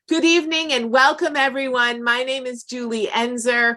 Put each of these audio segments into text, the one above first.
Good evening and welcome, everyone. My name is Julie Enzer.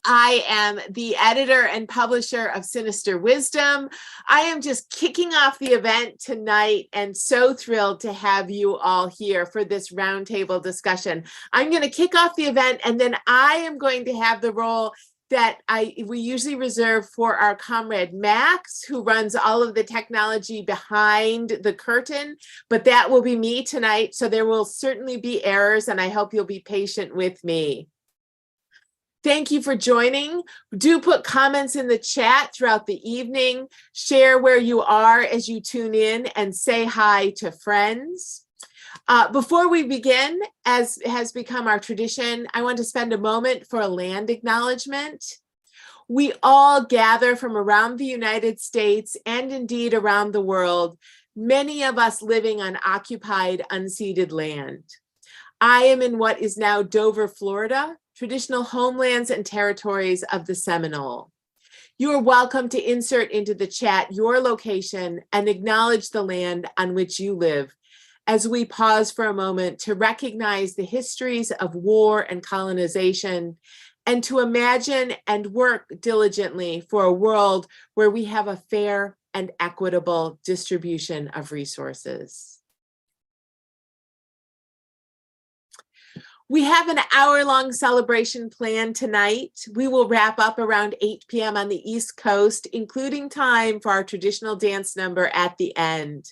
I am the editor and publisher of Sinister Wisdom. I am just kicking off the event tonight and so thrilled to have you all here for this roundtable discussion. I'm going to kick off the event and then I am going to have the role that we usually reserve for our comrade Max, who runs all of the technology behind the curtain, but that will be me tonight. So there will certainly be errors and I hope you'll be patient with me. Thank you for joining. Do put comments in the chat throughout the evening. Share where you are as you tune in and say hi to friends. Before we begin, as has become our tradition, I want to spend a moment for a land acknowledgement. We all gather from around the United States and indeed around the world, many of us living on occupied, unceded land. I am in what is now Dover, Florida, traditional homelands and territories of the Seminole. You are welcome to insert into the chat your location and acknowledge the land on which you live, as we pause for a moment to recognize the histories of war and colonization, and to imagine and work diligently for a world where we have a fair and equitable distribution of resources. We have an hour-long celebration planned tonight. We will wrap up around 8 p.m. on the East Coast, including time for our traditional dance number at the end.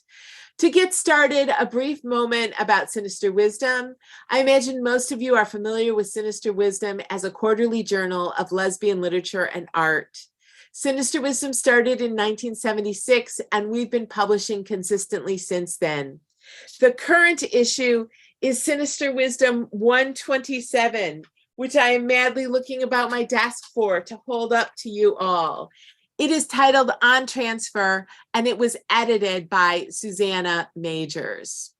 To get started, a brief moment about Sinister Wisdom. I imagine most of you are familiar with Sinister Wisdom as a quarterly journal of lesbian literature and art. Sinister Wisdom started in 1976, and we've been publishing consistently since then. The current issue is Sinister Wisdom 127, which I am madly looking about my desk for to hold up to you all. It is titled On Transfer, and it was edited by Susanna Majors.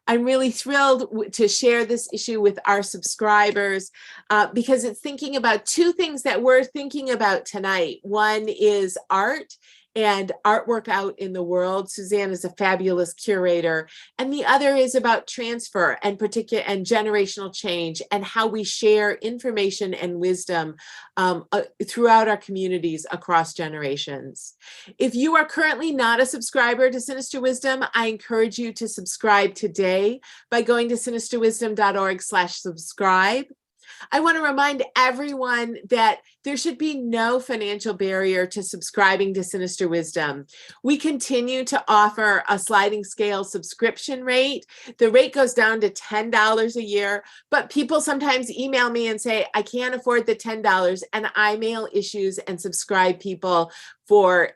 I'm really thrilled to share this issue with our subscribers because it's thinking about two things that we're thinking about tonight. One is art and artwork out in the world. Suzanne is a fabulous curator. And the other is about transfer and generational change and how we share information and wisdom throughout our communities across generations. If you are currently not a subscriber to Sinister Wisdom, I encourage you to subscribe today by going to sinisterwisdom.org/subscribe. I want to remind everyone that there should be no financial barrier to subscribing to Sinister Wisdom. We continue to offer a sliding scale subscription rate. The rate goes down to $10 a year, but people sometimes email me and say, I can't afford the $10, and I mail issues and subscribe people for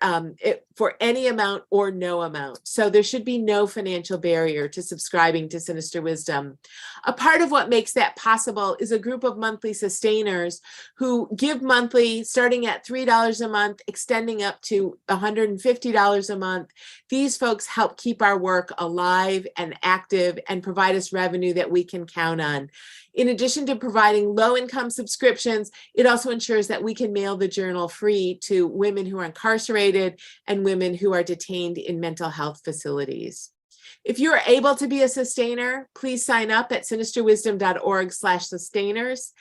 any amount or no amount. So there should be no financial barrier to subscribing to Sinister Wisdom. A part of what makes that possible is a group of monthly sustainers who give monthly, starting at $3 a month, extending up to $150 a month. These folks help keep our work alive and active and provide us revenue that we can count on. In addition to providing low-income subscriptions, it also ensures that we can mail the journal free to women who are incarcerated and women who are detained in mental health facilities. If you're able to be a sustainer, please sign up at sinisterwisdom.org/sustainers.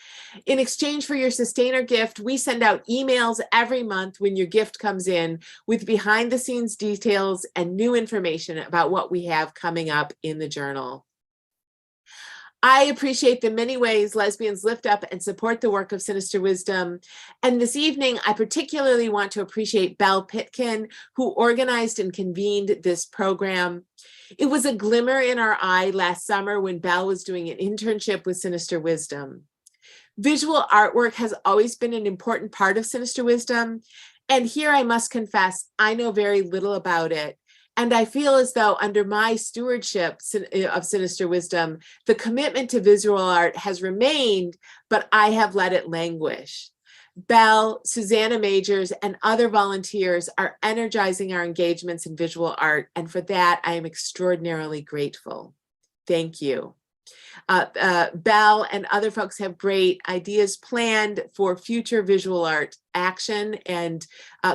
In exchange for your sustainer gift, we send out emails every month when your gift comes in with behind-the-scenes details and new information about what we have coming up in the journal. I appreciate the many ways lesbians lift up and support the work of Sinister Wisdom. And this evening, I particularly want to appreciate Belle Pitkin, who organized and convened this program. It was a glimmer in our eye last summer when Belle was doing an internship with Sinister Wisdom. Visual artwork has always been an important part of Sinister Wisdom. And here I must confess, I know very little about it. And I feel as though under my stewardship of Sinister Wisdom, the commitment to visual art has remained, but I have let it languish. Belle, Susanna Majors, and other volunteers are energizing our engagements in visual art. And for that, I am extraordinarily grateful. Thank you. Belle and other folks have great ideas planned for future visual art action and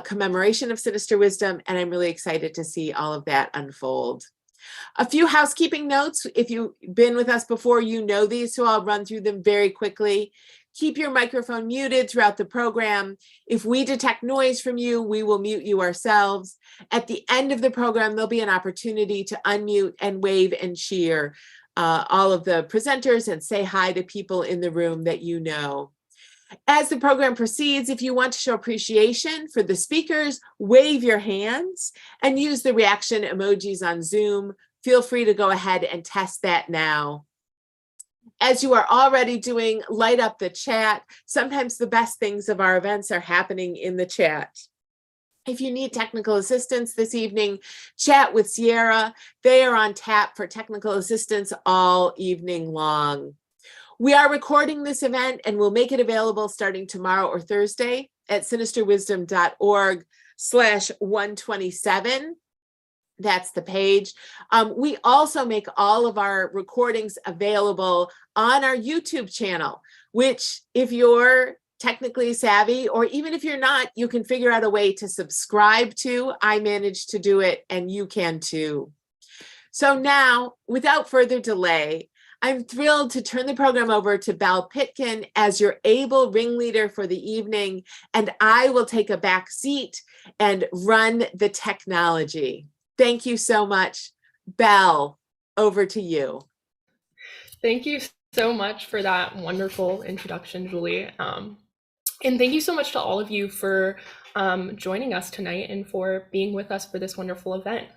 commemoration of Sinister Wisdom, and I'm really excited to see all of that unfold. A few housekeeping notes. If you've been with us before, you know these, so I'll run through them very quickly. Keep your microphone muted throughout the program. If we detect noise from you, we will mute you ourselves. At the end of the program, there'll be an opportunity to unmute and wave and cheer all of the presenters and say hi to people in the room that you know. As the program proceeds, if you want to show appreciation for the speakers, wave your hands and use the reaction emojis on Zoom. Feel free to go ahead and test that now. As you are already doing, light up the chat. Sometimes the best things of our events are happening in the chat. If you need technical assistance this evening, chat with Sierra. They are on tap for technical assistance all evening long. We are recording this event and we'll make it available starting tomorrow or Thursday at sinisterwisdom.org/127. That's the page. We also make all of our recordings available on our YouTube channel, which if you're technically savvy, or even if you're not, you can figure out a way to subscribe to. I managed to do it and you can too. So now, without further delay, I'm thrilled to turn the program over to Belle Pitkin as your able ringleader for the evening, and I will take a back seat and run the technology. Thank you so much. Belle, over to you. Thank you so much for that wonderful introduction, Julie. And thank you so much to all of you for joining us tonight and for being with us for this wonderful event.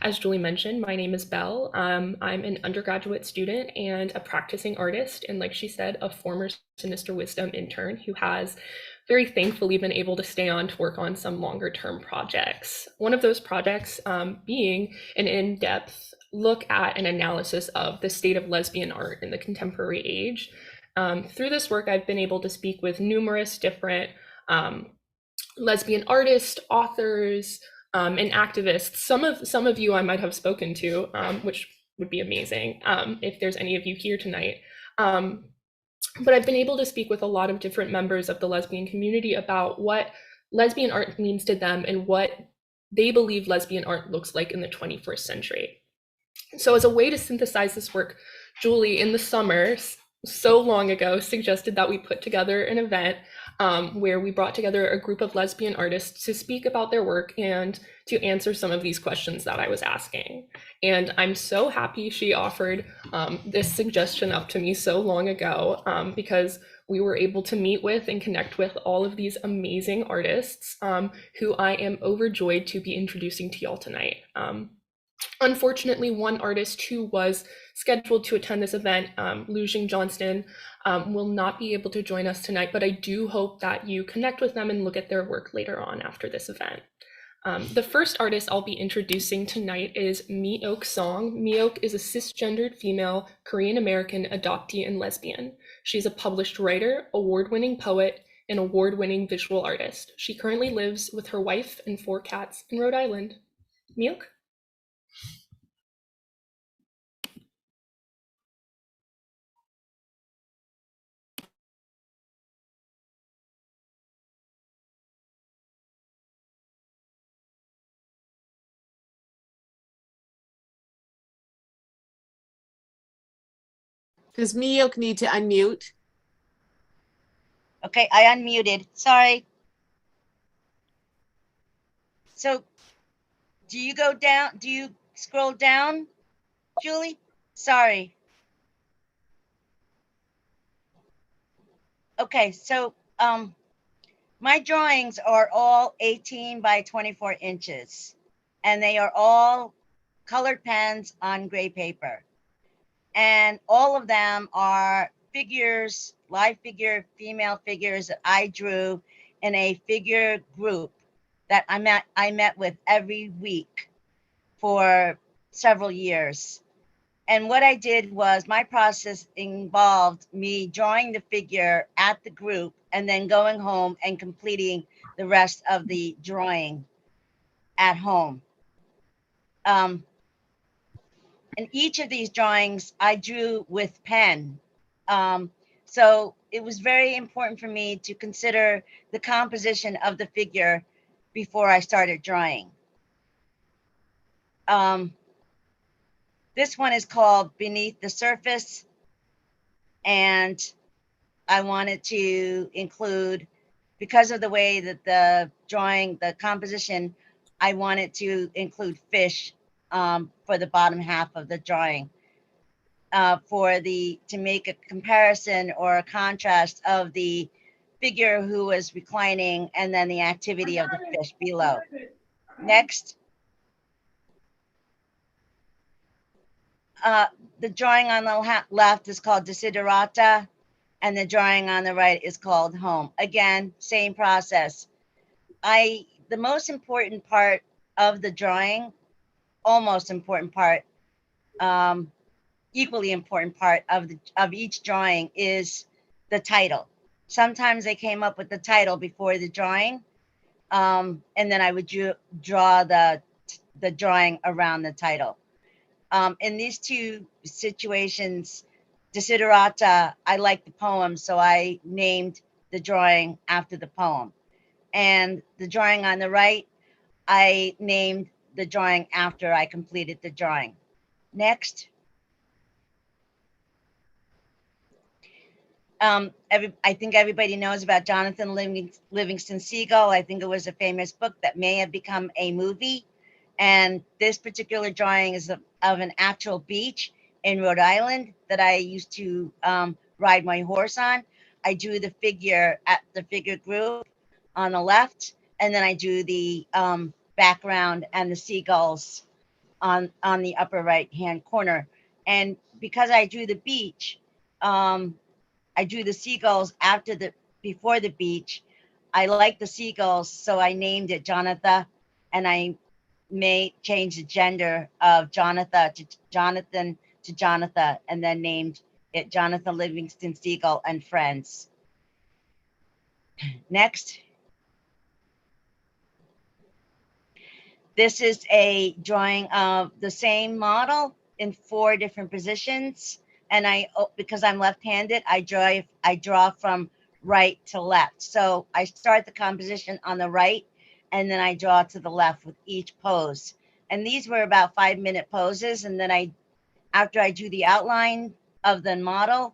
As Julie mentioned, my name is Belle. I'm an undergraduate student and a practicing artist, and like she said, a former Sinister Wisdom intern who has very thankfully been able to stay on to work on some longer term projects. One of those projects being an in-depth look at an analysis of the state of lesbian art in the contemporary age. Through this work, I've been able to speak with numerous different lesbian artists, authors, and activists. Some of you I might have spoken to, which would be amazing if there's any of you here tonight. But I've been able to speak with a lot of different members of the lesbian community about what lesbian art means to them and what they believe lesbian art looks like in the 21st century. So as a way to synthesize this work, Julie, in the summer, so long ago, suggested that we put together an event where we brought together a group of lesbian artists to speak about their work and to answer some of these questions that I was asking. And I'm so happy she offered this suggestion up to me so long ago because we were able to meet with and connect with all of these amazing artists who I am overjoyed to be introducing to y'all tonight. Unfortunately, one artist who was scheduled to attend this event, Liu Jay, will not be able to join us tonight, but I do hope that you connect with them and look at their work later on after this event. The first artist I'll be introducing tonight is Mi-ok Song. Mi-ok is a cisgendered female Korean-American adoptee and lesbian. She's a published writer, award-winning poet, and award-winning visual artist. She currently lives with her wife and 4 cats in Rhode Island. Mi-ok? Does Mi-ok need to unmute? Okay, I unmuted. Sorry. So, do you go down? Do you scroll down, Julie? Sorry. Okay, so my drawings are all 18 by 24 inches, and they are all colored pens on gray paper. And all of them are figures, live figure, female figures that I drew in a figure group that I met with every week for several years. And what I did was, my process involved me drawing the figure at the group and then going home and completing the rest of the drawing at home. And each of these drawings I drew with pen. So it was very important for me to consider the composition of the figure before I started drawing. This one is called Beneath the Surface, and I wanted to include, because of the way that the drawing, the composition, I wanted to include fish for the bottom half of the drawing, to make a comparison or a contrast of the figure who was reclining and then the activity of the fish below. Next. The drawing on the left is called Desiderata, and the drawing on the right is called Home. Again, same process. The most important part of the drawing, almost important part, equally important part of each drawing is the title. Sometimes I came up with the title before the drawing, and then I would draw the drawing around the title. In these two situations, Desiderata, I like the poem, so I named the drawing after the poem. And the drawing on the right, I named the drawing after I completed the drawing. Next. I think everybody knows about Jonathan Livingston Seagull. I think it was a famous book that may have become a movie. And this particular drawing is of an actual beach in Rhode Island that I used to ride my horse on. I drew the figure at the figure group on the left, and then I drew the background and the seagulls on the upper right hand corner. And because I drew the beach, I drew the seagulls before the beach. I like the seagulls, so I named it Jonathan, and I change the gender of Jonathan to Jonathan, and then named it Jonathan Livingston Seagull and Friends. Next. This is a drawing of the same model in 4 different positions. And because I'm left-handed, I draw from right to left. So I start the composition on the right, and then I draw to the left with each pose. And these were about 5-minute poses. And then after I drew the outline of the model,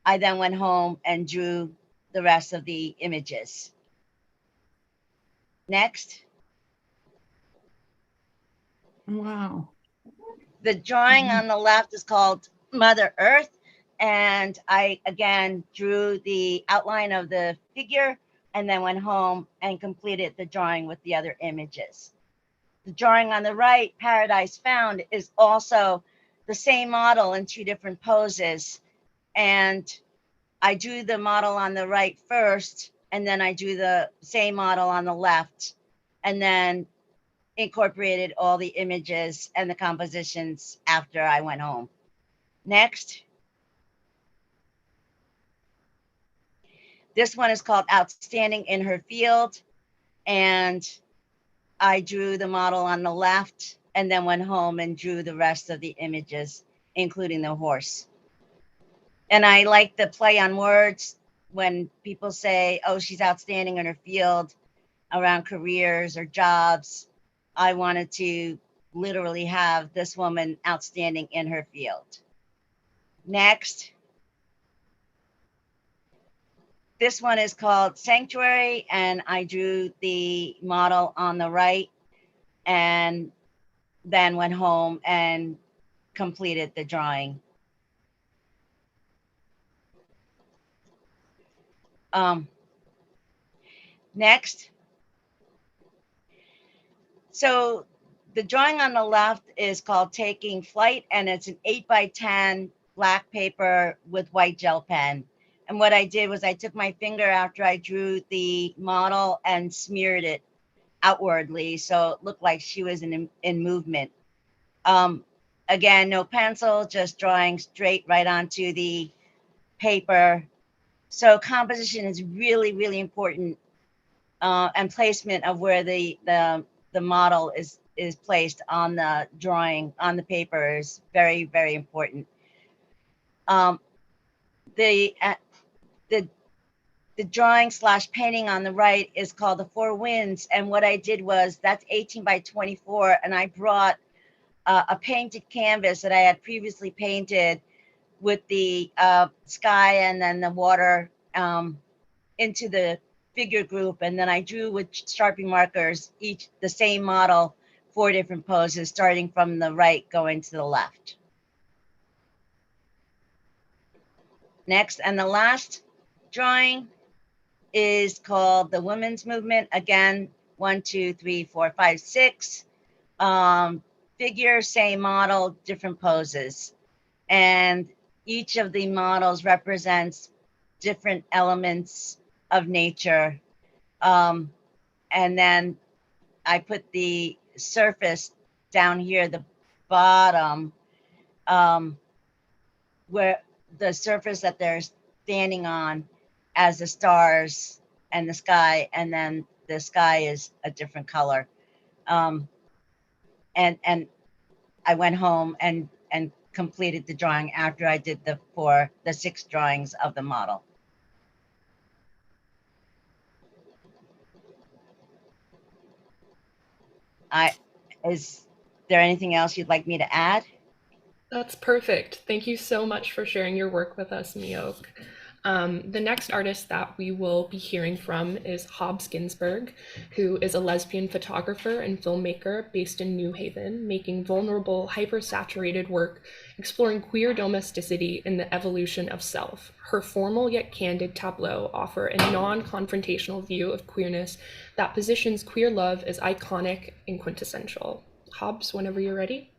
I then went home and drew the rest of the images. Next. Wow. The drawing on the left is called Mother Earth. And I, again, drew the outline of the figure and then went home and completed the drawing with the other images. The drawing on the right, Paradise Found, is also the same model in 2 different poses. And I drew the model on the right first, and then I drew the same model on the left, and then incorporated all the images and the compositions after I went home. Next. This one is called Outstanding in Her Field, and I drew the model on the left and then went home and drew the rest of the images, including the horse. And I like the play on words when people say, oh, she's outstanding in her field around careers or jobs. I wanted to literally have this woman outstanding in her field. Next. This one is called Sanctuary, and I drew the model on the right and then went home and completed the drawing. Next. So the drawing on the left is called Taking Flight, and it's an 8x10 black paper with white gel pen. And what I did was I took my finger after I drew the model and smeared it outwardly, so it looked like she was in movement. Again, no pencil, just drawing straight right onto the paper. So composition is really, really important, and placement of where the model is placed on the drawing on the paper is very, very important. The drawing / painting on the right is called The Four Winds. And what I did was, that's 18 by 24. And I brought a painted canvas that I had previously painted with the sky and then the water into the figure group. And then I drew with Sharpie markers, the same model, 4 different poses, starting from the right, going to the left. Next, and the last drawing is called the Women's Movement. Again, 1, 2, 3, 4, 5, 6. Figure, same model, different poses. And each of the models represents different elements of nature. And then I put the surface down here, the bottom, where the surface that they're standing on as the stars and the sky, and then the sky is a different color. And I went home and completed the drawing after I did the 6 drawings of the model. Is there anything else you'd like me to add? That's perfect. Thank you so much for sharing your work with us, Miok. The next artist that we will be hearing from is Hobbes Ginsberg, who is a lesbian photographer and filmmaker based in New Haven, making vulnerable, hypersaturated work exploring queer domesticity in the evolution of self. Her formal yet candid tableaux offer a non-confrontational view of queerness that positions queer love as iconic and quintessential. Hobbes, whenever you're ready.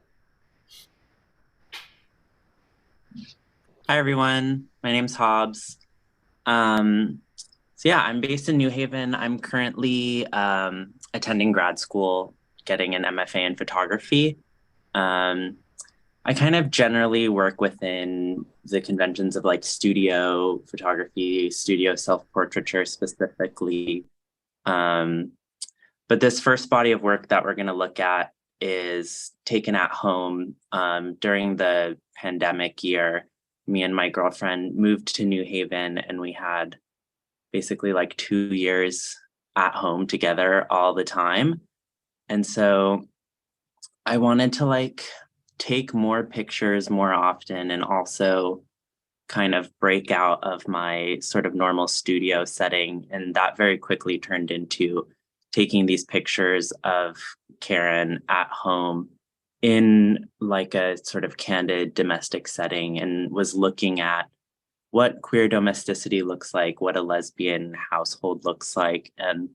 Hi, everyone. My name's Hobbes. So yeah, I'm based in New Haven. I'm currently attending grad school, getting an MFA in photography. I kind of generally work within the conventions of like studio photography, studio self-portraiture specifically. But this first body of work that we're going to look at is taken at home during the pandemic year. Me and my girlfriend moved to New Haven, and we had basically like 2 years at home together all the time. And so I wanted to like take more pictures more often, and also kind of break out of my sort of normal studio setting. And that very quickly turned into taking these pictures of Karen at home in like a sort of candid domestic setting, and was looking at what queer domesticity looks like, what a lesbian household looks like, and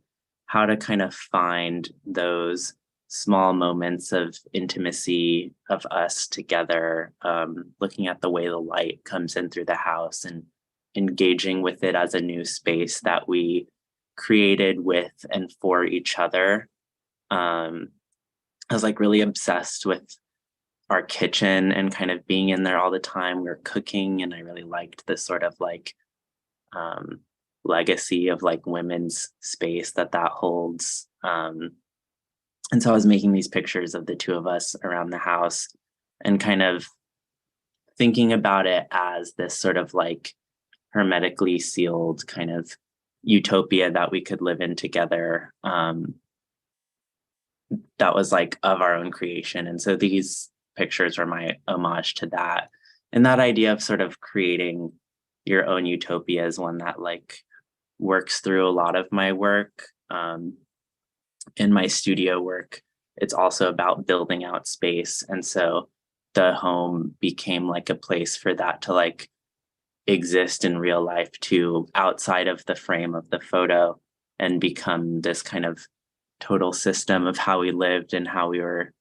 how to kind of find those small moments of intimacy of us together, looking at the way the light comes in through the house and engaging with it as a new space that we created with and for each other. I was like really obsessed with our kitchen and kind of being in there all the time. We were cooking, and I really liked this sort of like legacy of like women's space that holds. And so I was making these pictures of the two of us around the house and kind of thinking about it as this sort of like hermetically sealed kind of utopia that we could live in together. That was like of our own creation. And so these pictures were my homage to that. And that idea of sort of creating your own utopia is one that like works through a lot of my work. In my studio work, it's also about building out space. And so the home became like a place for that to like exist in real life too, outside of the frame of the photo, and become this kind of total system of how we lived and how we were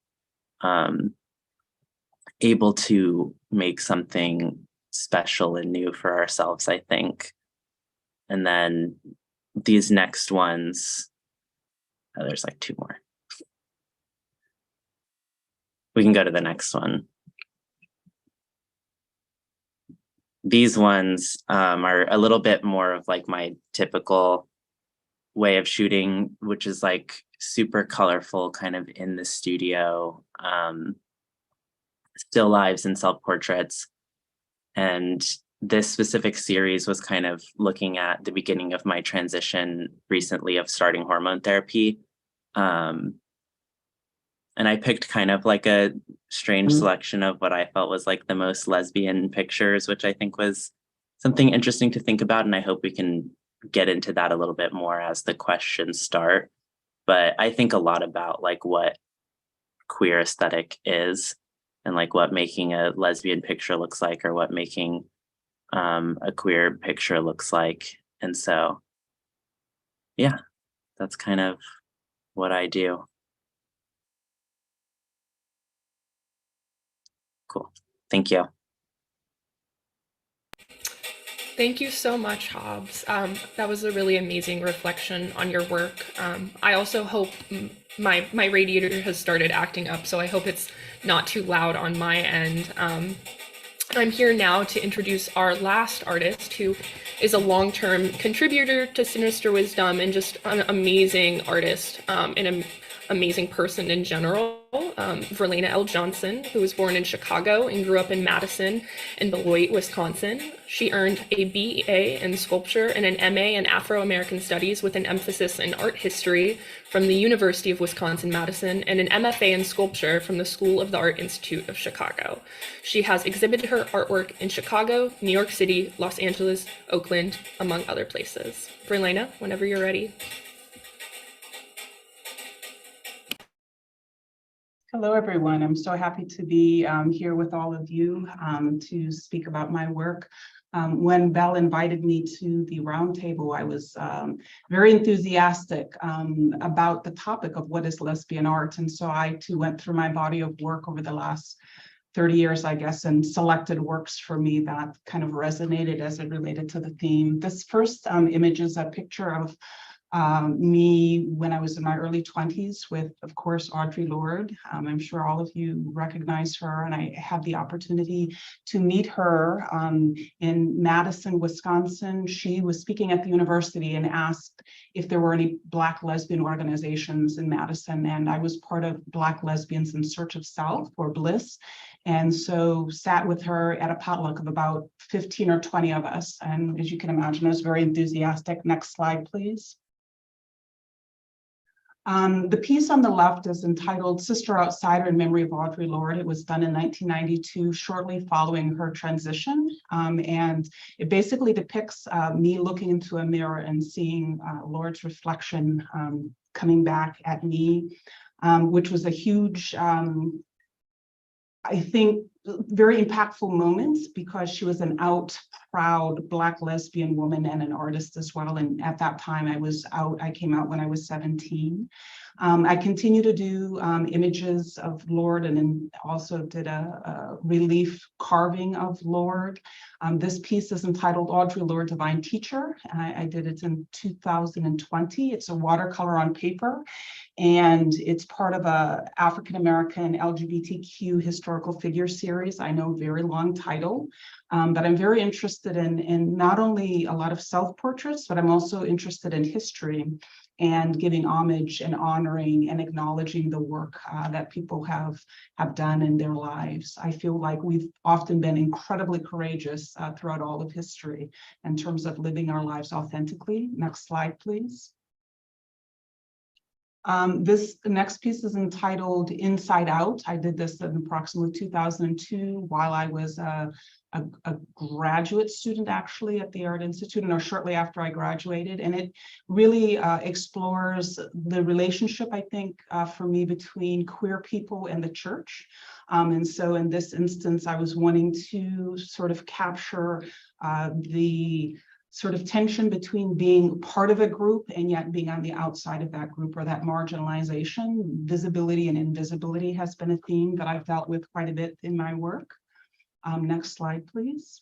able to make something special and new for ourselves, I think. And then these next ones, there's like 2 more. We can go to the next one. These ones are a little bit more of like my typical way of shooting, which is like super colorful, kind of in the studio, still lives and self-portraits. And this specific series was kind of looking at the beginning of my transition recently of starting hormone therapy. And I picked kind of like a strange selection of what I felt was like the most lesbian pictures, which I think was something interesting to think about. And I hope we can get into that a little bit more as the questions start. But I think a lot about like what queer aesthetic is and like what making a lesbian picture looks like, or what making a queer picture looks like. And so, yeah, that's kind of what I do. Cool. Thank you. Thank you so much, Hobbes. That was a really amazing reflection on your work. I also hope my radiator has started acting up, so I hope it's not too loud on my end. I'm here now to introduce our last artist, who is a long-term contributor to Sinister Wisdom and just an amazing artist and an amazing person in general. Verlena Johnson, who was born in Chicago and grew up in Madison and Beloit, Wisconsin. She earned a BA in sculpture and an MA in Afro-American Studies with an emphasis in art history from the University of Wisconsin-Madison and an MFA in sculpture from the School of the Art Institute of Chicago. She has exhibited her artwork in Chicago, New York City, Los Angeles, Oakland, among other places. Verlena, whenever you're ready. Hello, everyone. I'm so happy to be here with all of you to speak about my work. When Belle invited me to the roundtable, I was very enthusiastic about the topic of what is lesbian art. And so I too went through my body of work over the last 30 years, I guess, and selected works for me that kind of resonated as it related to the theme. This first image is a picture of me when I was in my early 20s with, of course, Audre Lorde. I'm sure all of you recognize her, and I had the opportunity to meet her in Madison, Wisconsin. She was speaking at the university and asked if there were any Black lesbian organizations in Madison, and I was part of Black Lesbians in Search of Self, or BLISS, and so sat with her at a potluck of about 15 or 20 of us, and as you can imagine, I was very enthusiastic. Next slide, please. The piece on the left is entitled Sister Outsider in Memory of Audre Lorde. It was done in 1992, shortly following her transition. And it basically depicts me looking into a mirror and seeing Lorde's reflection coming back at me, which was a huge, I think, very impactful moment, because she was an out, proud Black lesbian woman and an artist as well. And at that time I was out, I came out when I was 17. I continue to do images of Lorde, and then also did a relief carving of Lorde. This piece is entitled Audre Lorde, Divine Teacher. I did it in 2020. It's a watercolor on paper, and it's part of a African-American LGBTQ historical figure series. I know, very long title, but I'm very interested in not only a lot of self-portraits, but I'm also interested in history and giving homage and honoring and acknowledging the work that people have done in their lives. I feel like we've often been incredibly courageous throughout all of history in terms of living our lives authentically. Next slide, please. This next piece is entitled Inside Out. I did this in approximately 2002 while I was a graduate student, actually, at the Art Institute, or shortly after I graduated. And it really explores the relationship, I think, for me, between queer people and the church. And so in this instance, I was wanting to sort of capture the sort of tension between being part of a group and yet being on the outside of that group, or that marginalization. Visibility and invisibility has been a theme that I've dealt with quite a bit in my work. Next slide, please.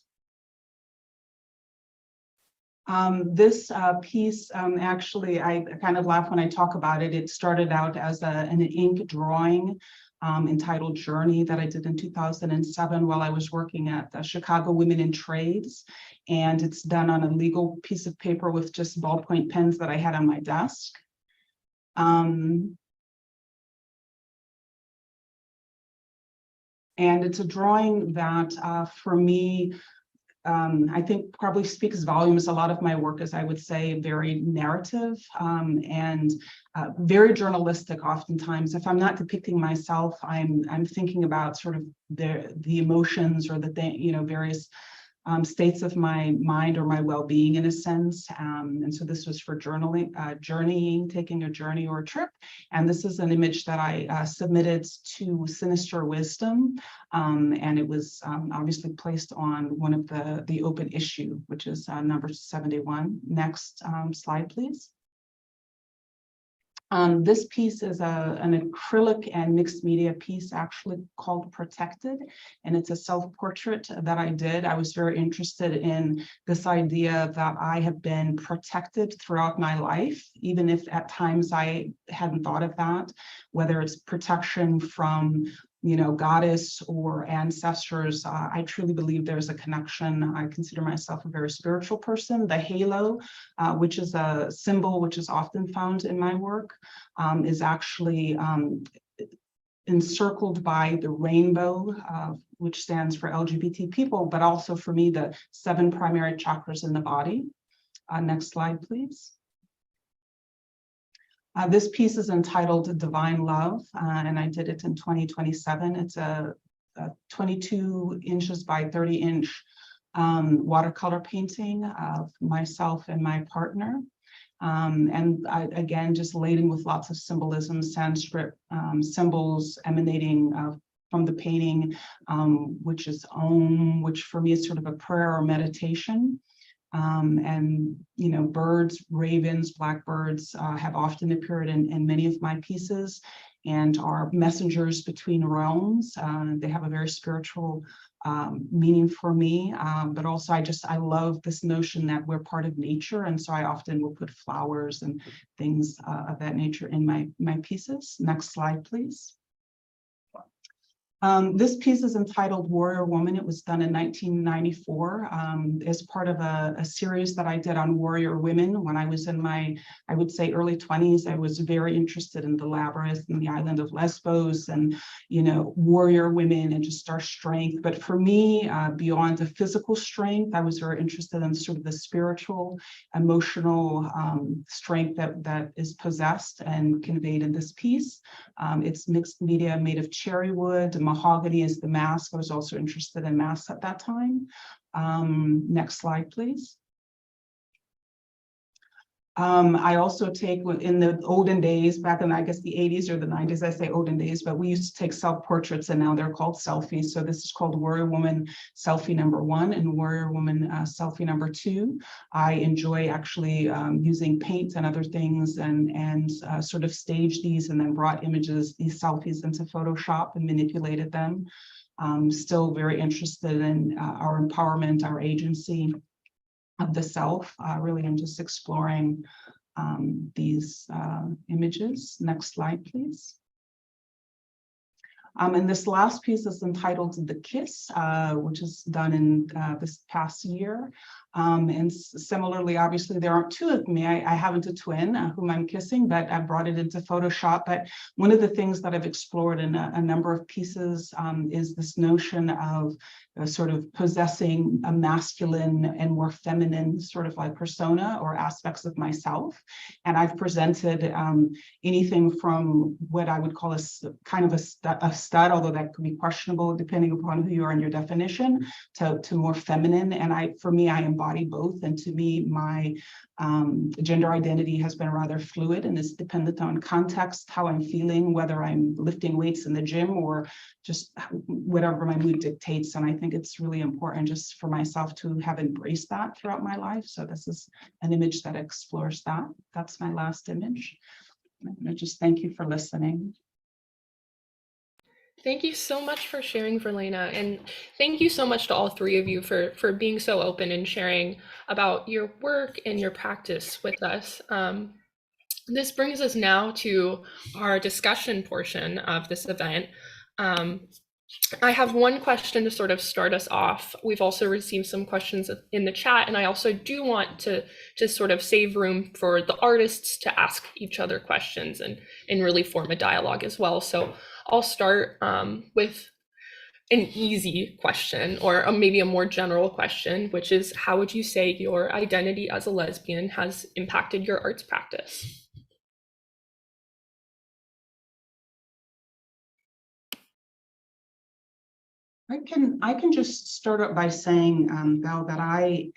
This piece, actually, I kind of laugh when I talk about it. It started out as an ink drawing entitled Journey that I did in 2007 while I was working at the Chicago Women in Trades. And it's done on a legal piece of paper with just ballpoint pens that I had on my desk. And it's a drawing that, for me, I think probably speaks volumes. A lot of my work is, I would say, very narrative and very journalistic. Oftentimes, if I'm not depicting myself, I'm thinking about sort of the emotions or various states of my mind or my well-being in a sense. And so this was for journeying, taking a journey or a trip. And this is an image that I submitted to Sinister Wisdom. And it was obviously placed on one of the open issue, which is number 71. Next slide, please. This piece is an acrylic and mixed media piece actually called Protected, and it's a self-portrait that I did. I was very interested in this idea that I have been protected throughout my life, even if at times I hadn't thought of that, whether it's protection from goddess or ancestors. I truly believe there's a connection. I consider myself a very spiritual person. The halo, which is a symbol which is often found in my work, is actually encircled by the rainbow, which stands for LGBT people, but also for me, the 7 primary chakras in the body. Next slide, please. This piece is entitled Divine Love, and I did it in 2027. It's a 22 inches by 30 inch watercolor painting of myself and my partner. And again, just laden with lots of symbolism, Sanskrit symbols emanating from the painting, which is Om, which for me is sort of a prayer or meditation. And birds, ravens, blackbirds have often appeared in many of my pieces and are messengers between realms. They have a very spiritual meaning for me, but also I love this notion that we're part of nature, and so I often will put flowers and things of that nature in my pieces. Next slide, please. This piece is entitled Warrior Woman. It was done in 1994 as part of a series that I did on warrior women when I was in my, I would say, early 20s. I was very interested in the labyrinth and the island of Lesbos and, warrior women and just our strength. But for me, beyond the physical strength, I was very interested in sort of the spiritual, emotional strength that is possessed and conveyed in this piece. It's mixed media made of cherry wood. Mahogany is the mask. I was also interested in masks at that time. Next slide, please. I also take, in the olden days, back in, I guess, the 80s or the 90s, I say olden days, but we used to take self-portraits and now they're called selfies. So this is called Warrior Woman Selfie number 1 and Warrior Woman Selfie number 2. I enjoy actually using paint and other things and sort of staged these and then brought images, these selfies into Photoshop and manipulated them. Still very interested in our empowerment, our agency of the self, really, and just exploring these images. Next slide, please. And this last piece is entitled The Kiss, which is done in this past year. And similarly, obviously, there aren't 2 of me. I haven't a twin whom I'm kissing, but I brought it into Photoshop. But one of the things that I've explored in a number of pieces is this notion of sort of possessing a masculine and more feminine sort of like persona or aspects of myself. And I've presented anything from what I would call a kind of a stud, although that could be questionable depending upon who you are in your definition, to more feminine. And for me, I embody both. And to me, my gender identity has been rather fluid and is dependent on context, how I'm feeling, whether I'm lifting weights in the gym or just whatever my mood dictates. And I think it's really important just for myself to have embraced that throughout my life. So this is an image that explores that. That's my last image. I just thank you for listening. Thank you so much for sharing, Verlena, and thank you so much to all 3 of you for being so open and sharing about your work and your practice with us. This brings us now to our discussion portion of this event. I have one question to sort of start us off. We've also received some questions in the chat, and I also do want to sort of save room for the artists to ask each other questions and really form a dialogue as well. So I'll start with an easy question, or maybe a more general question, which is, how would you say your identity as a lesbian has impacted your arts practice? I can just start up by saying, Val, that I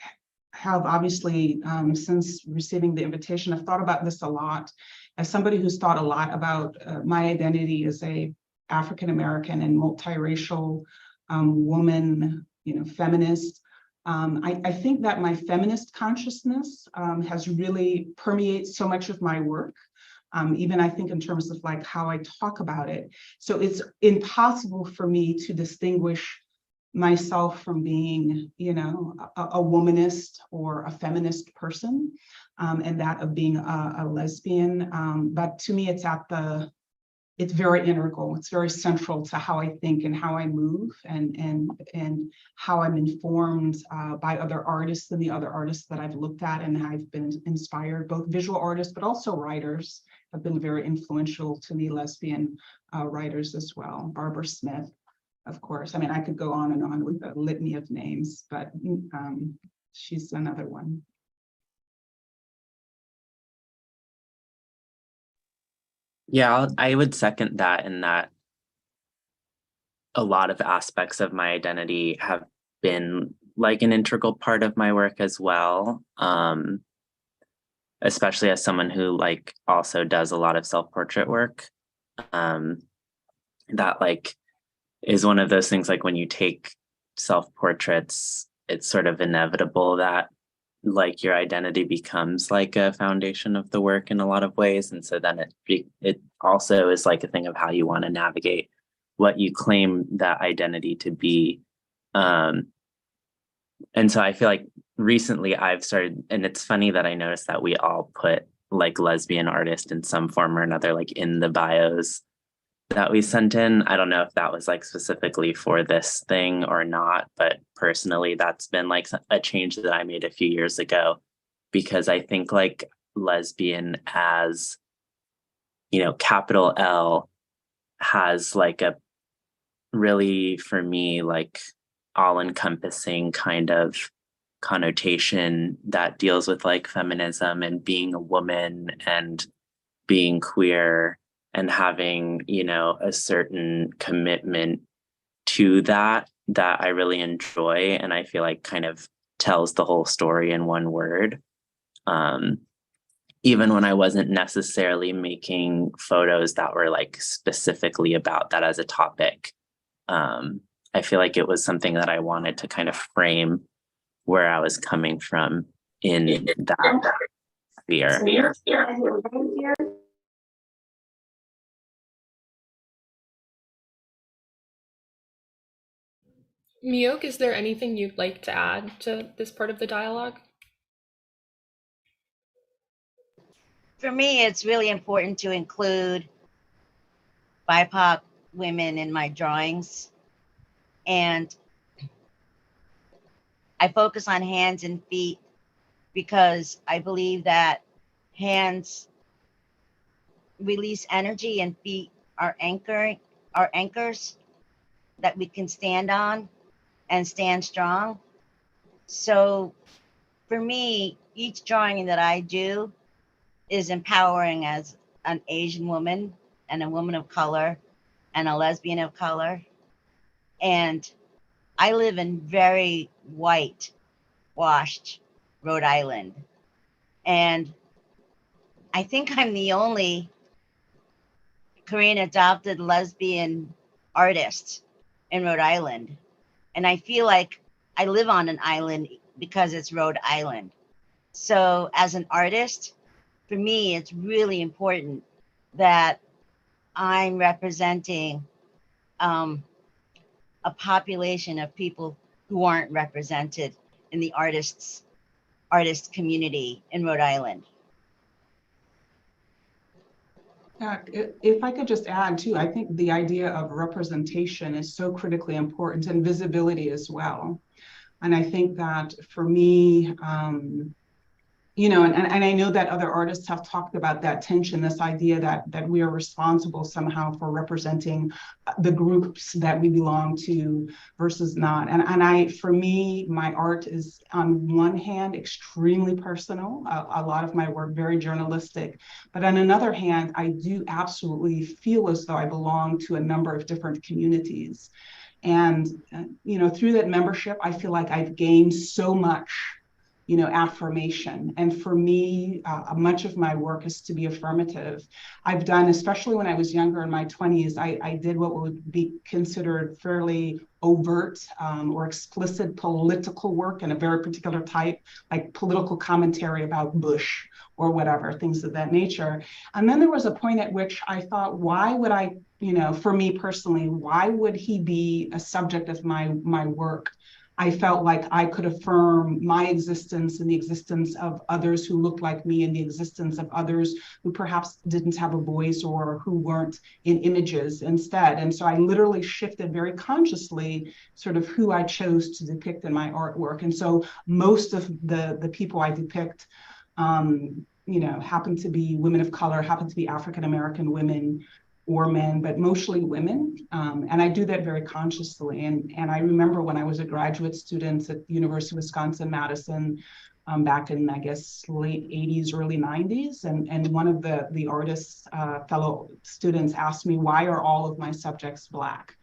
have obviously, since receiving the invitation, I've thought about this a lot. As somebody who's thought a lot about my identity as a African-American and multiracial woman, feminist, I think that my feminist consciousness has really permeated so much of my work. Even I think in terms of like how I talk about it. So it's impossible for me to distinguish myself from being, a womanist or a feminist person, and that of being a lesbian. But to me, it's very integral. It's very central to how I think and how I move, and how I'm informed by other artists and the other artists that I've looked at and I've been inspired. Both visual artists, but also writers have been very influential to me, lesbian writers as well. Barbara Smith, of course. I mean, I could go on and on with a litany of names, but she's another one. Yeah, I would second that, in that a lot of aspects of my identity have been like an integral part of my work as well. Especially as someone who like also does a lot of self-portrait work. That like is one of those things, like when you take self-portraits, it's sort of inevitable that like your identity becomes like a foundation of the work in a lot of ways. And so then it also is like a thing of how you want to navigate what you claim that identity to be. And so I feel like recently I've started, and it's funny that I noticed that we all put like lesbian artist in some form or another, like in the bios that we sent in. I don't know if that was like specifically for this thing or not, but personally, that's been like a change that I made a few years ago, because I think like lesbian as, capital L, has like a really, for me, like all-encompassing kind of connotation that deals with like feminism and being a woman and being queer and having, a certain commitment to that I really enjoy, and I feel like kind of tells the whole story in one word. Even when I wasn't necessarily making photos that were like specifically about that as a topic, I feel like it was something that I wanted to kind of frame where I was coming from in that sphere. Miok, is there anything you'd like to add to this part of the dialogue? For me, it's really important to include BIPOC women in my drawings. And I focus on hands and feet because I believe that hands release energy and feet are anchors that we can stand on and stand strong. So for me, each drawing that I do is empowering as an Asian woman and a woman of color and a lesbian of color. And I live in very whitewashed Rhode Island. And I think I'm the only Korean adopted lesbian artist in Rhode Island. And I feel like I live on an island because it's Rhode Island. So as an artist, for me, it's really important that I'm representing a population of people who aren't represented in the artist community in Rhode Island. If I could just add too, I think the idea of representation is so critically important, and visibility as well. And I think that for me, and I know that other artists have talked about that tension, this idea that we are responsible somehow for representing the groups that we belong to versus not. For me, my art is on one hand extremely personal, a lot of my work very journalistic, but on another hand, I do absolutely feel as though I belong to a number of different communities. And, through that membership, I feel like I've gained so much, affirmation. And for me, much of my work is to be affirmative. I've done, especially when I was younger in my 20s, I did what would be considered fairly overt or explicit political work in a very particular type, like political commentary about Bush or whatever, things of that nature. And then there was a point at which I thought, why would I, for me personally, why would he be a subject of my work? I felt like I could affirm my existence and the existence of others who looked like me and the existence of others who perhaps didn't have a voice or who weren't in images instead. And so I literally shifted very consciously sort of who I chose to depict in my artwork. And so most of the people I depict, happen to be women of color, happen to be African-American women or men, but mostly women. And I do that very consciously. And I remember when I was a graduate student at the University of Wisconsin-Madison back in, I guess, late 80s, early 90s. And one of the artists, fellow students asked me, why are all of my subjects Black?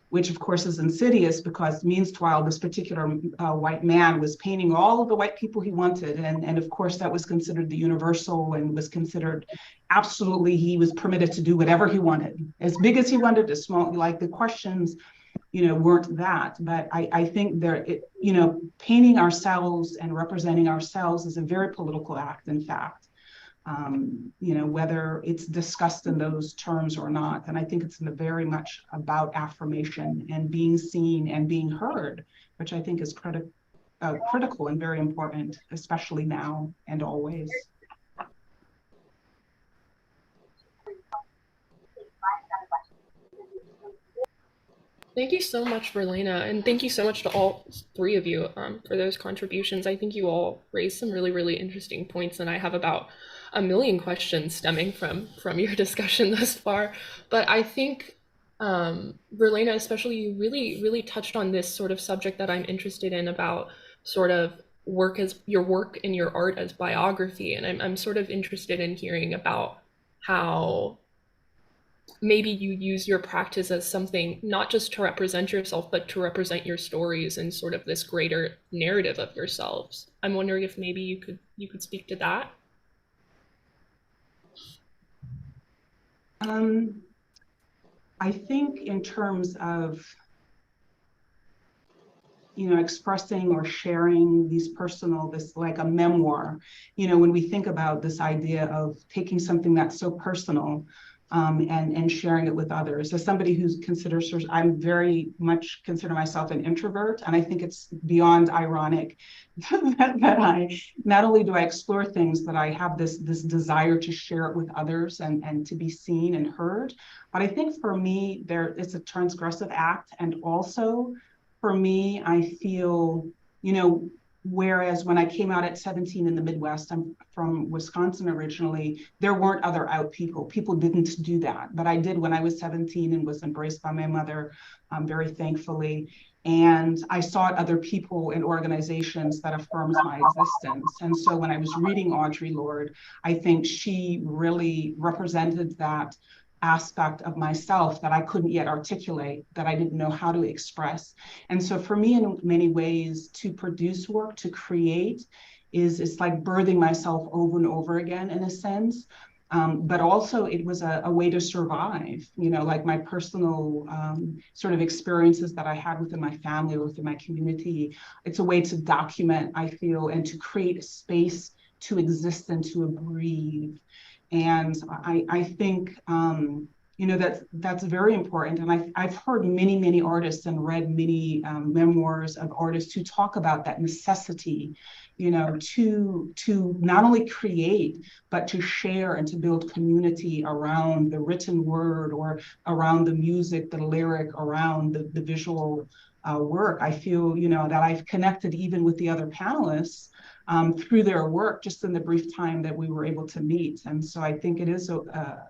Which of course is insidious because meanwhile, this particular white man was painting all of the white people he wanted. And of course that was considered the universal and was considered absolutely, he was permitted to do whatever he wanted, as big as he wanted, as small, like the questions, weren't that. But I think painting ourselves and representing ourselves is a very political act, in fact. Whether it's discussed in those terms or not. And I think it's very much about affirmation and being seen and being heard, which I think is critical and very important, especially now and always. Thank you so much, Verlena, and thank you so much to all three of you for those contributions. I think you all raised some really, really interesting points, and I have about a million questions stemming from your discussion thus far. But I think, Verlena, especially, you really, really touched on this sort of subject that I'm interested in about sort of your work and your art as biography. And I'm sort of interested in hearing about how maybe you use your practice as something not just to represent yourself, but to represent your stories and sort of this greater narrative of yourselves. I'm wondering if maybe you could speak to that. I think in terms of expressing or sharing this like a memoir, when we think about this idea of taking something that's so personal and sharing it with others. As somebody who I'm very much consider myself an introvert, and I think it's beyond ironic that I, not only do I explore things, but I have this desire to share it with others and to be seen and heard. But I think for me, it's a transgressive act. And also for me, I feel, whereas when I came out at 17 in the Midwest, I'm from Wisconsin originally, there weren't other out people. People didn't do that. But I did when I was 17 and was embraced by my mother, very thankfully. And I sought other people and organizations that affirms my existence. And so when I was reading Audre Lorde, I think she really represented that aspect of myself that I couldn't yet articulate, that I didn't know how to express. And so for me, in many ways, to produce work, to create, it's like birthing myself over and over again, in a sense. But also it was a way to survive, like my personal sort of experiences that I had within my family or within my community. It's a way to document, I feel, and to create a space to exist and to breathe. And I think, that's very important. And I've heard many artists and read many memoirs of artists who talk about that necessity, to not only create, but to share and to build community around the written word or around the music, the lyric, around the visual work. I feel, that I've connected even with the other panelists through their work just in the brief time that we were able to meet. And so I think it is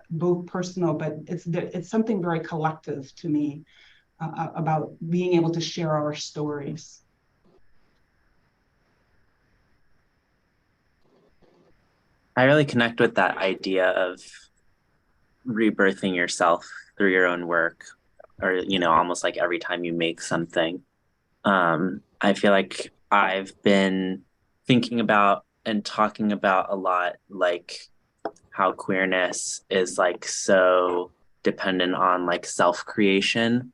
both personal, but it's something very collective to me about being able to share our stories. I really connect with that idea of rebirthing yourself through your own work, or, you know, almost like every time you make something. I feel like I've been thinking about and talking about a lot, like how queerness is like so dependent on like self-creation,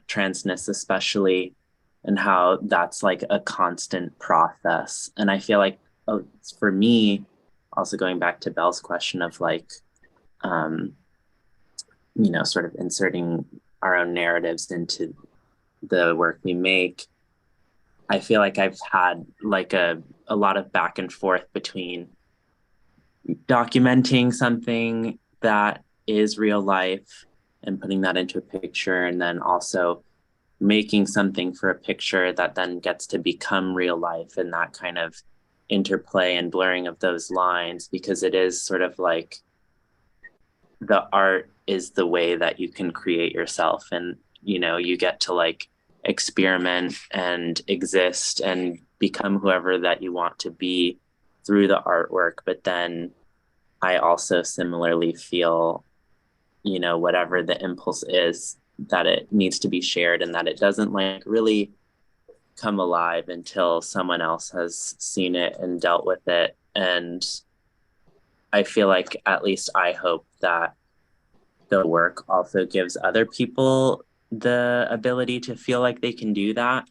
transness especially, and how that's like a constant process. And I feel like for me, also going back to Belle's question of like, you know, sort of inserting our own narratives into the work we make, I feel like I've had like a lot of back and forth between documenting something that is real life and putting that into a picture, and then also making something for a picture that then gets to become real life, and that kind of interplay and blurring of those lines, because it is sort of like the art is the way that you can create yourself, and you know, you get to like experiment and exist and become whoever that you want to be through the artwork. But then I also similarly feel, you know, whatever the impulse is, that it needs to be shared, and that it doesn't like really come alive until someone else has seen it and dealt with it. And I feel like, at least I hope that the work also gives other people the ability to feel like they can do that.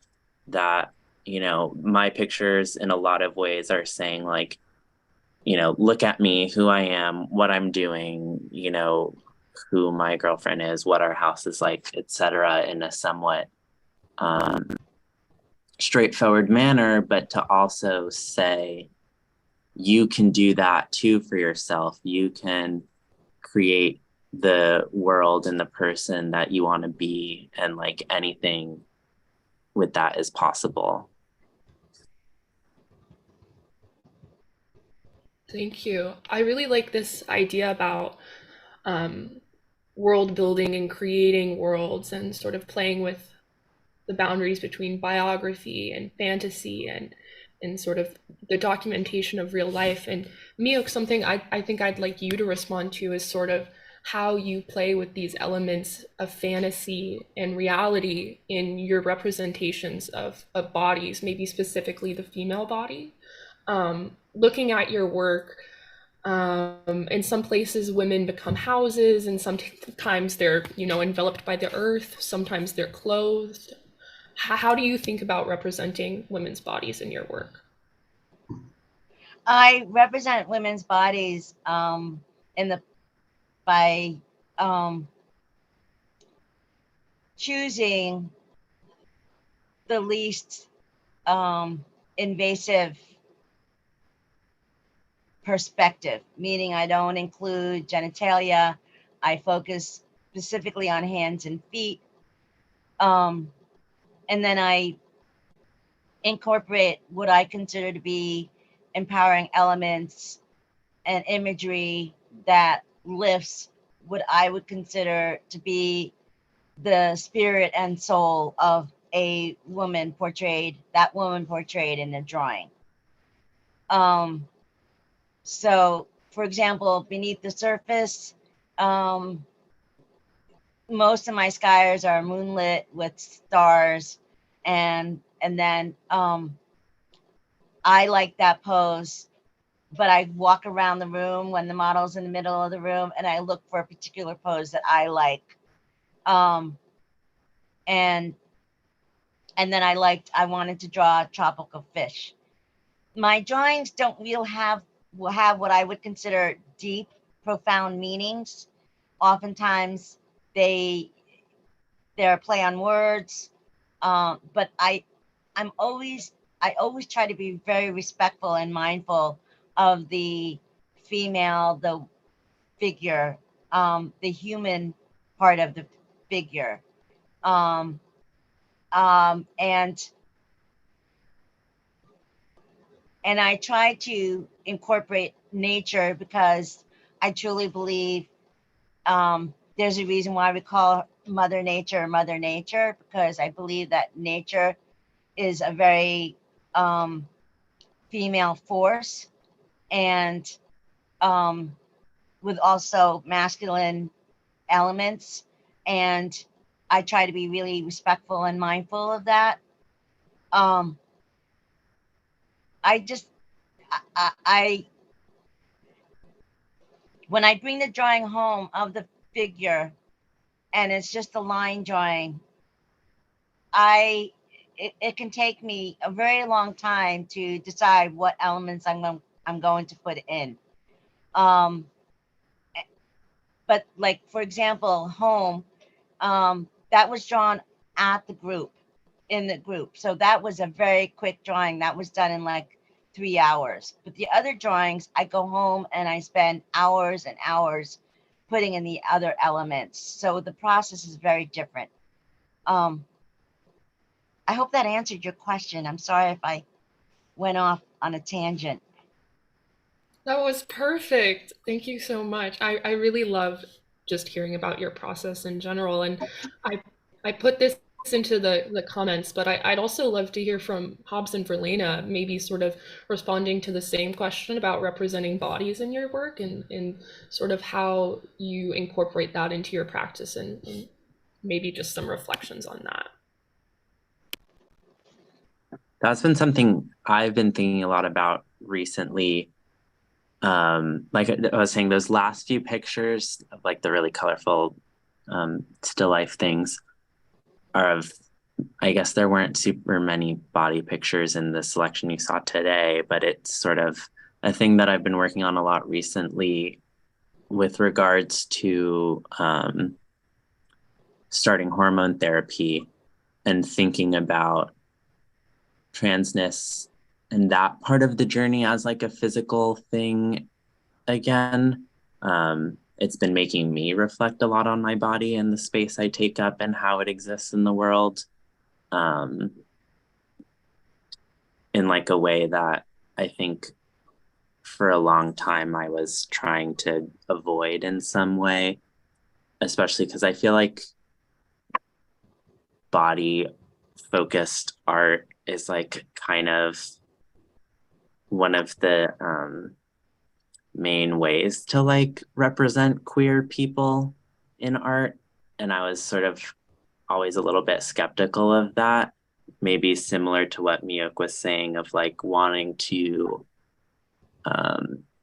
That, you know, my pictures in a lot of ways are saying like, you know, look at me, who I am, what I'm doing, you know, who my girlfriend is, what our house is like, etc., in a somewhat straightforward manner, but to also say, you can do that too for yourself. You can create the world and the person that you want to be, and like anything with that is possible. Thank you. I really like this idea about world building and creating worlds and sort of playing with the boundaries between biography and fantasy and sort of the documentation of real life. And Miok, something I think I'd like you to respond to is sort of how you play with these elements of fantasy and reality in your representations of bodies, maybe specifically the female body. Looking at your work, in some places women become houses, and sometimes they're, you know, enveloped by the earth, sometimes they're clothed. How do you think about representing women's bodies in your work? I represent women's bodies by choosing the least invasive perspective, meaning I don't include genitalia. I focus specifically on hands and feet. And then I incorporate what I consider to be empowering elements and imagery that lifts what I would consider to be the spirit and soul of a woman portrayed in a drawing. So, for example, beneath the surface, most of my skies are moonlit with stars, and then I like that pose, but I walk around the room when the model's in the middle of the room, and I look for a particular pose that I like. And then I wanted to draw a tropical fish. My drawings will have what I would consider deep, profound meanings. Oftentimes they're a play on words, but I always try to be very respectful and mindful of the female, the figure, the human part of the figure. And I try to incorporate nature because I truly believe there's a reason why we call Mother Nature, because I believe that nature is a very female force, and with also masculine elements. And I try to be really respectful and mindful of that. I just, when I bring the drawing home of the figure and it's just a line drawing, it can take me a very long time to decide what elements I'm going to put in. But like, for example, home, that was drawn in the group. So that was a very quick drawing. That was done in like 3 hours. But the other drawings, I go home and I spend hours and hours putting in the other elements. So the process is very different. I hope that answered your question. I'm sorry if I went off on a tangent. That was perfect. Thank you so much. I really love just hearing about your process in general. And I put this into the comments, but I'd also love to hear from Hobbes and Verlena, maybe sort of responding to the same question about representing bodies in your work and sort of how you incorporate that into your practice and maybe just some reflections on that. That's been something I've been thinking a lot about recently. Like I was saying, those last few pictures of like the really colorful still life things are of, I guess there weren't super many body pictures in the selection you saw today, but it's sort of a thing that I've been working on a lot recently with regards to starting hormone therapy and thinking about transness and that part of the journey as like a physical thing again. It's been making me reflect a lot on my body and the space I take up and how it exists in the world, in like a way that I think for a long time I was trying to avoid in some way, especially because I feel like body focused art is like kind of one of the main ways to like represent queer people in art. And I was sort of always a little bit skeptical of that, maybe similar to what Miyuk was saying of like wanting to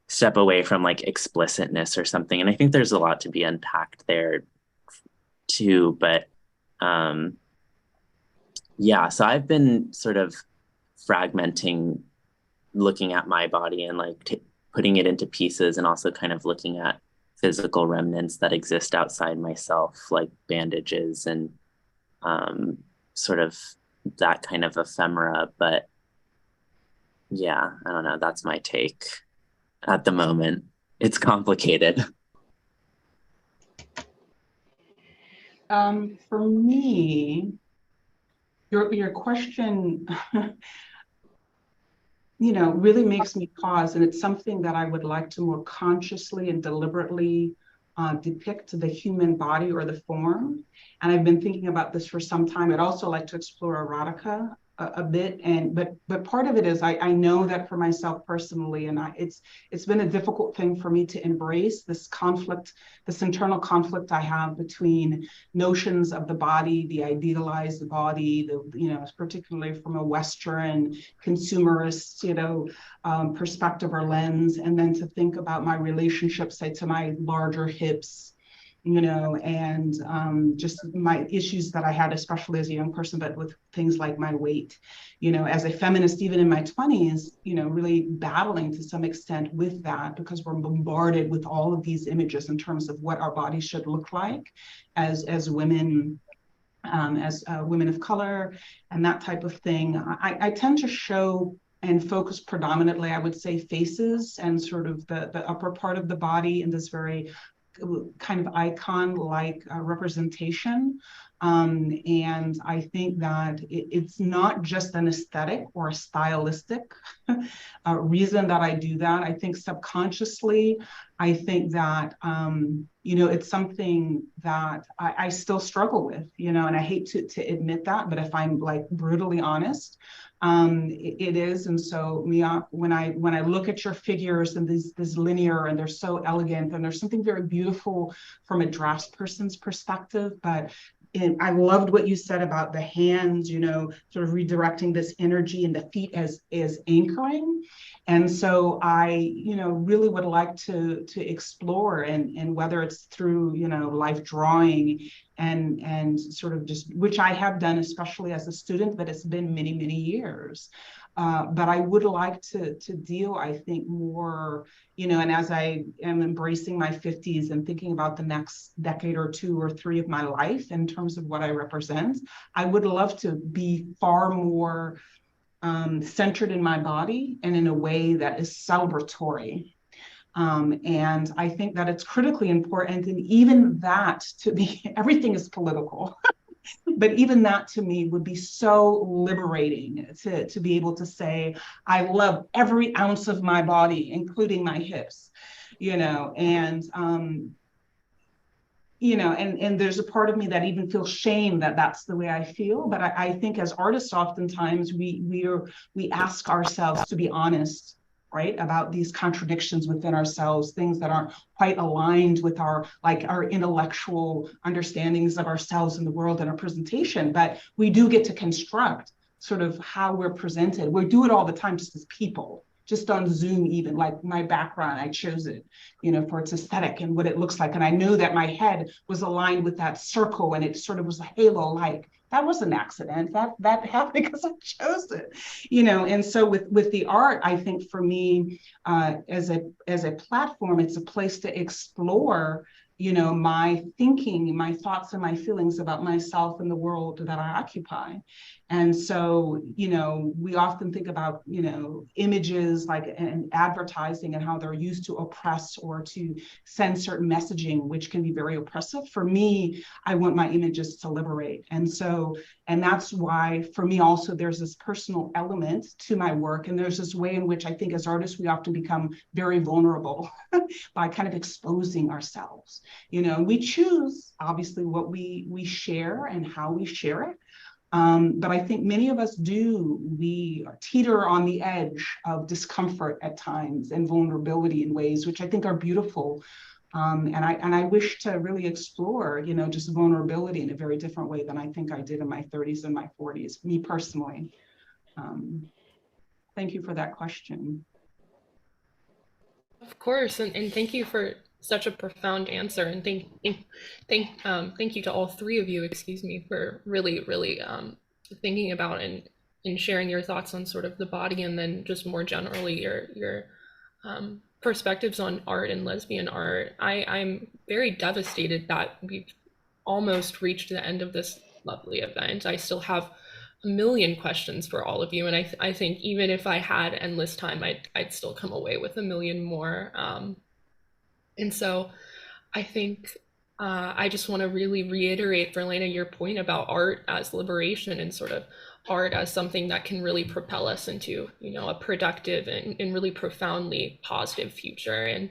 step away from like explicitness or something. And I think there's a lot to be unpacked there too, but yeah, so I've been sort of fragmenting, looking at my body and like putting it into pieces, and also kind of looking at physical remnants that exist outside myself, like bandages and sort of that kind of ephemera. But yeah, I don't know, that's my take at the moment. It's complicated. For me, your question, really makes me pause, and it's something that I would like to more consciously and deliberately depict the human body or the form. And I've been thinking about this for some time. I'd also like to explore erotica a bit, but part of it is I know that for myself personally, and it's been a difficult thing for me to embrace this conflict, this internal conflict I have between notions of the body, the idealized body, particularly from a Western consumerist, perspective or lens, and then to think about my relationship, say, to my larger hips, and just my issues that I had, especially as a young person, but with things like my weight, as a feminist, even in my 20s, really battling to some extent with that, because we're bombarded with all of these images in terms of what our bodies should look like as women, as women of color, and that type of thing. I tend to show and focus predominantly, I would say, faces and sort of the upper part of the body in this very kind of icon-like representation. And I think that it's not just an aesthetic or a stylistic reason that I do that. I think subconsciously, I think that, it's something that I still struggle with, and I hate to admit that, but if I'm like brutally honest, it is. And so when I look at your figures and this linear, and they're so elegant, and there's something very beautiful from a draftsperson's perspective, but I loved what you said about the hands, sort of redirecting this energy, and the feet as anchoring. And so I, really would like to explore, and whether it's through, life drawing and sort of just, which I have done, especially as a student, but it's been many, many years. But I would like to deal, I think, more, and as I am embracing my 50s and thinking about the next decade or 2 or 3 of my life in terms of what I represent, I would love to be far more centered in my body and in a way that is celebratory. And I think that it's critically important. And even that, to me, everything is political. But even that to me would be so liberating to be able to say, I love every ounce of my body, including my hips, and and there's a part of me that even feels shame that that's the way I feel. But I think as artists, oftentimes we ask ourselves to be honest, right, about these contradictions within ourselves, things that aren't quite aligned with our intellectual understandings of ourselves and the world and our presentation. But we do get to construct sort of how we're presented. We do it all the time, just as people, just on Zoom, even like my background, I chose it, for its aesthetic and what it looks like. And I knew that my head was aligned with that circle, and it sort of was a halo-like. That was an accident. That happened because I chose it, And so with the art, I think for me, as a platform, it's a place to explore, my thinking, my thoughts, and my feelings about myself and the world that I occupy. And so, we often think about, images and advertising, and how they're used to oppress or to send certain messaging, which can be very oppressive. For me, I want my images to liberate. And that's why, for me also, there's this personal element to my work. And there's this way in which I think as artists, we often become very vulnerable by kind of exposing ourselves. We choose, obviously, what we share and how we share it. But I think many of us we teeter on the edge of discomfort at times and vulnerability in ways which I think are beautiful. And I wish to really explore, just vulnerability in a very different way than I think I did in my 30s and my 40s, me personally. Thank you for that question. Of course, and thank you for such a profound answer, and thank you to all 3 of you, for really thinking about and sharing your thoughts on sort of the body, and then just more generally your perspectives on art and lesbian art. I'm very devastated that we've almost reached the end of this lovely event. I still have a million questions for all of you, and I think even if I had endless time, I'd still come away with a million more. And so I think I just want to really reiterate, Verlena, your point about art as liberation, and sort of art as something that can really propel us into, a productive and really profoundly positive future. And,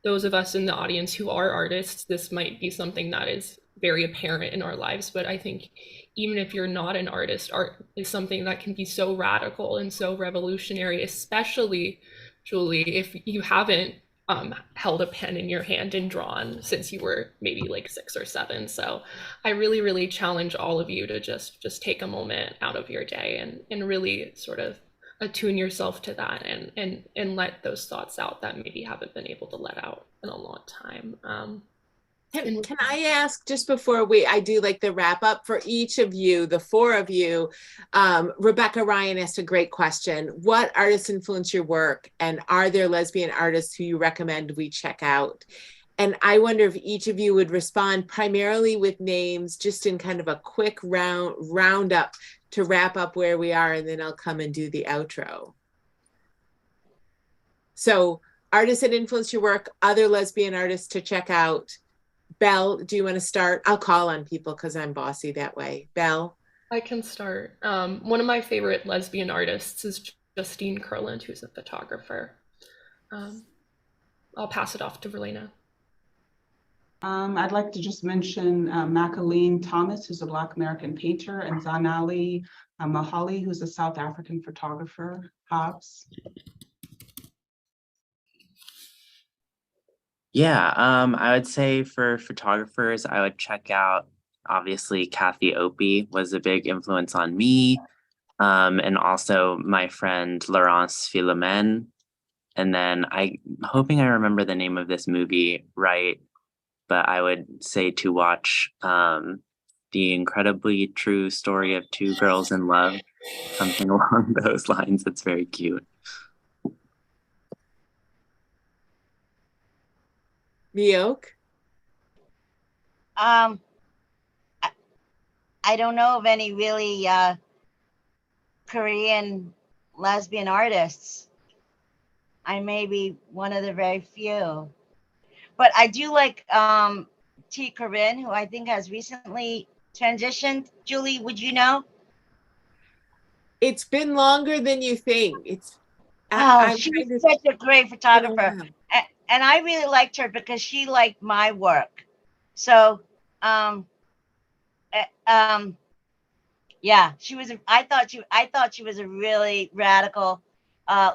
those of us in the audience who are artists, this might be something that is very apparent in our lives. But I think even if you're not an artist, art is something that can be so radical and so revolutionary, especially, Julie, if you haven't held a pen in your hand and drawn since you were maybe like 6 or 7. So I really challenge all of you to just take a moment out of your day and really sort of attune yourself to that and let those thoughts out that maybe haven't been able to let out in a long time. Can I ask, just before I do like the wrap up for each of you, the 4 of you, Rebecca Ryan asked a great question. What artists influence your work, and are there lesbian artists who you recommend we check out? And I wonder if each of you would respond primarily with names, just in kind of a quick roundup to wrap up where we are, and then I'll come and do the outro. So artists that influence your work, other lesbian artists to check out, Belle, do you want to start? I'll call on people because I'm bossy that way. Belle? I can start. One of my favorite lesbian artists is Justine Kurland, who's a photographer. I'll pass it off to Verlena. I'd like to just mention Macaleen Thomas, who's a Black American painter, and Zanali Mahali, who's a South African photographer. Hobbes. Yeah, I would say for photographers, I would check out, obviously, Kathy Opie was a big influence on me, and also my friend Laurence Philomène. And then I'm hoping I remember the name of this movie right, but I would say to watch The Incredibly True Story of Two Girls in Love, something along those lines. It's very cute. Mioke? I don't know of any really Korean lesbian artists. I may be one of the very few. But I do like T. Corinne, who I think has recently transitioned. Julie, would you know? It's been longer than you think. It's She's such a great photographer. And I really liked her because she liked my work. So, yeah, I thought she was a really radical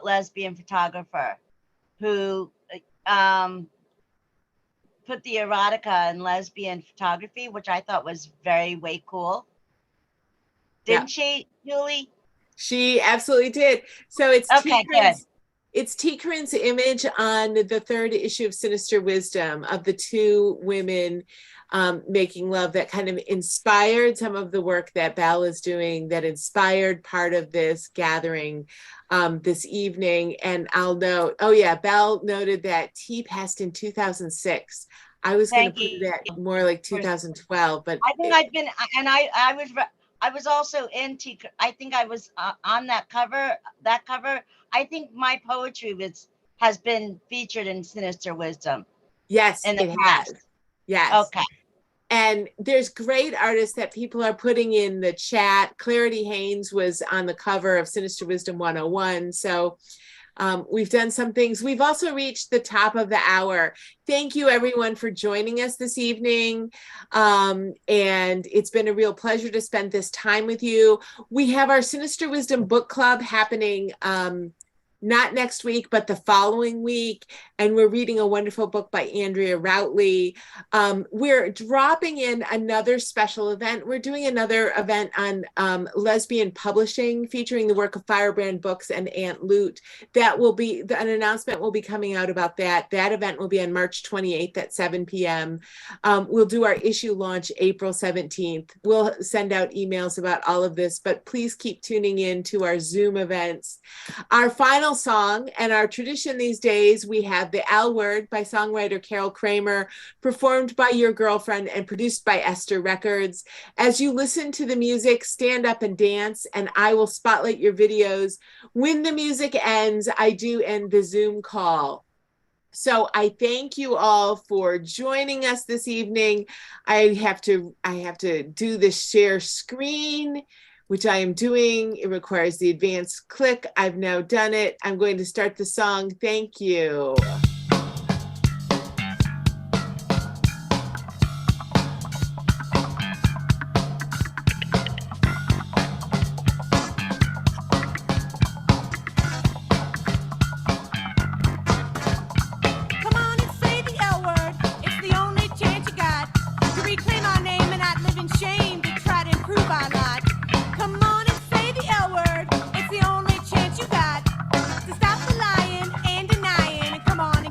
lesbian photographer who put the erotica in lesbian photography, which I thought was very, way cool. Didn't she, Julie? She absolutely did. So it's okay, good. It's T. Corinne's image on the third issue of Sinister Wisdom of the two women making love that kind of inspired some of the work that Belle is doing, that inspired part of this gathering this evening. And I'll note, oh yeah, Belle noted that T passed in 2006. I was going to put that more like 2012, but I think I've been, and I was also in T. I think I was on that cover. I think my poetry has been featured in Sinister Wisdom. Yes, it has. Yes. Okay. And there's great artists that people are putting in the chat. Clarity Haynes was on the cover of Sinister Wisdom 101. So we've done some things. We've also reached the top of the hour. Thank you everyone for joining us this evening. And it's been a real pleasure to spend this time with you. We have our Sinister Wisdom book club happening not next week, but the following week. And we're reading a wonderful book by Andrea Routley. We're dropping in another special event. We're doing another event on lesbian publishing, featuring the work of Firebrand Books and Aunt Loot. That will be, an announcement will be coming out about that. That event will be on March 28th at 7 p.m. We'll do our issue launch April 17th. We'll send out emails about all of this, but please keep tuning in to our Zoom events. Our final song, and our tradition these days, we have The L Word by songwriter Carol Kramer, performed by Your Girlfriend and produced by Esther Records. As you listen to the music, stand up and dance, and I will spotlight your videos. When the music ends, I do end the Zoom call. So I thank you all for joining us this evening. I have to do the share screen, which I am doing. It requires the advanced click. I've now done it. I'm going to start the song. Thank you. Come on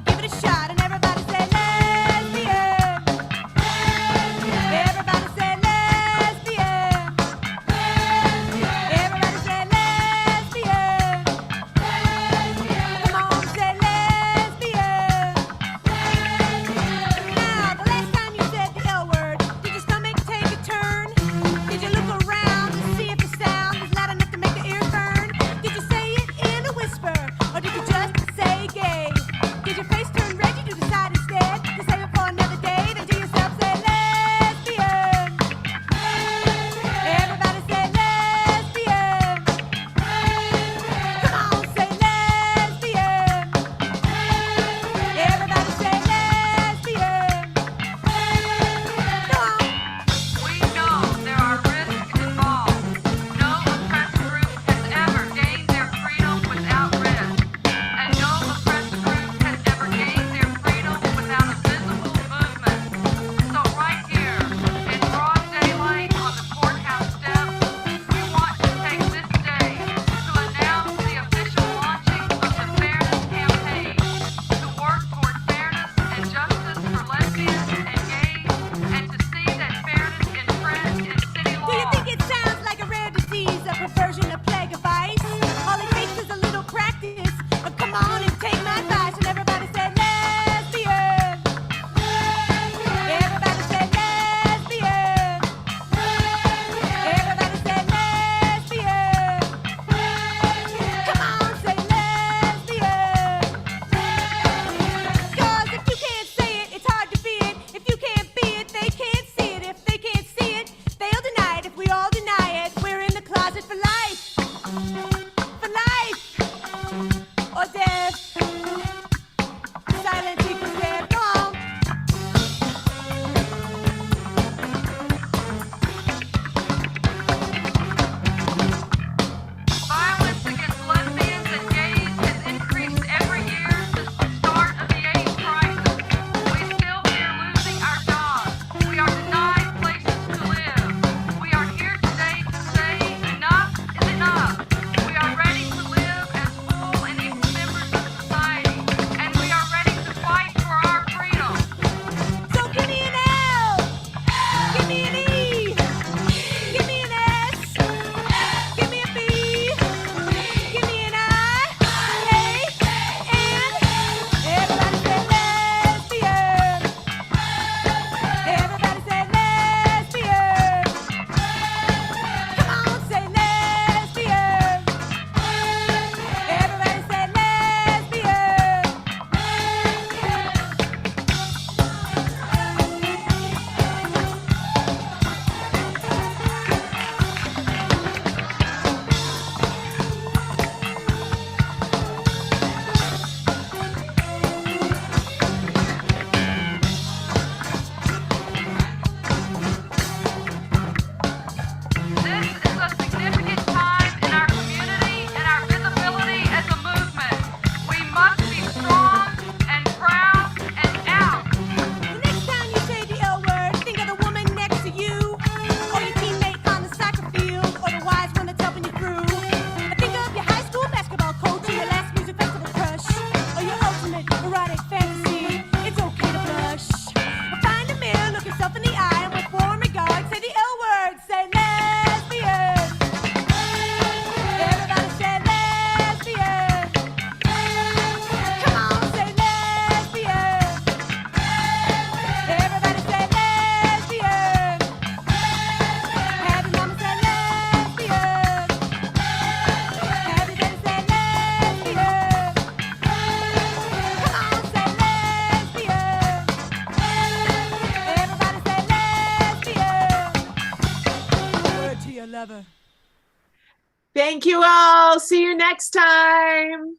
Thank you all. See you next time.